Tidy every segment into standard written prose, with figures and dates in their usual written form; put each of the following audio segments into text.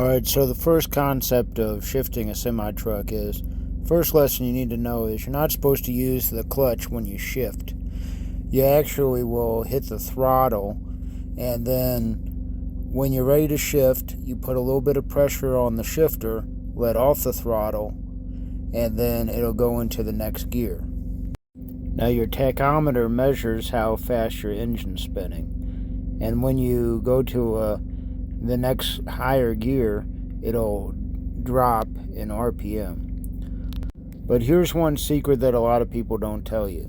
Alright, so the first concept of shifting a semi-truck is, first lesson you need to know is you're not supposed to use the clutch when you shift. You actually will hit the throttle, and then when you're ready to shift, you put a little bit of pressure on the shifter, let off the throttle, and then it'll go into the next gear. Now your tachometer measures how fast your engine's spinning, and when you go to the next higher gear, it'll drop in RPM. But here's one secret that a lot of people don't tell you.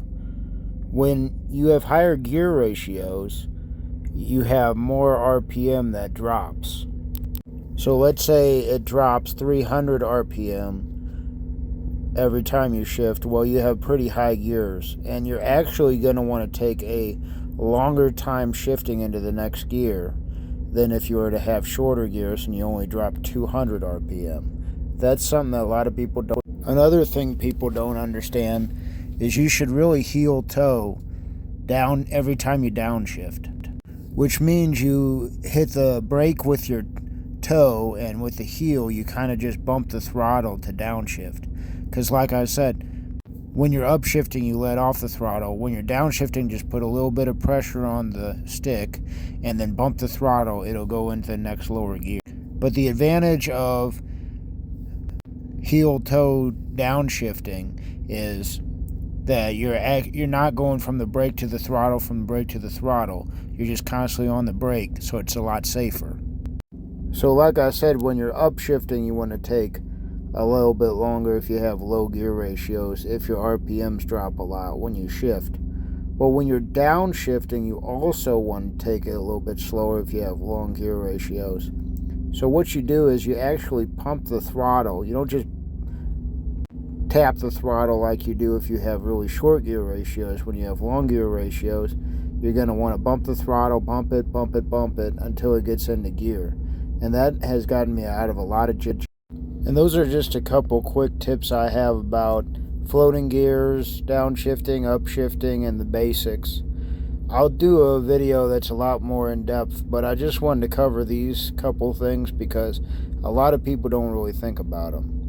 When you have higher gear ratios, you have more RPM that drops. So let's say it drops 300 RPM every time you shift. Well, you have pretty high gears, and you're actually going to want to take a longer time shifting into the next gear than if you were to have shorter gears and you only drop 200 RPM. That's something that a lot of people don't. Another thing people don't understand is you should really heel toe down every time you downshift, which means you hit the brake with your toe, and with the heel you kind of just bump the throttle to downshift. Because like I said, when you're upshifting, you let off the throttle. When you're downshifting, just put a little bit of pressure on the stick and then bump the throttle. It'll go into the next lower gear. But the advantage of heel-toe downshifting is that you're not going from the brake to the throttle, from the brake to the throttle. You're just constantly on the brake, so it's a lot safer. So like I said, when you're upshifting, you want to take a little bit longer if you have low gear ratios, if your RPMs drop a lot when you shift. But when you're downshifting, you also want to take it a little bit slower if you have long gear ratios. So what you do is you actually pump the throttle. You don't just tap the throttle like you do if you have really short gear ratios. When you have long gear ratios, you're going to want to bump the throttle, bump it until it gets into gear. And that has gotten me out of a lot of jits. And those are just a couple quick tips I have about floating gears, downshifting, upshifting, and the basics. I'll do a video that's a lot more in depth, but I just wanted to cover these couple things because a lot of people don't really think about them.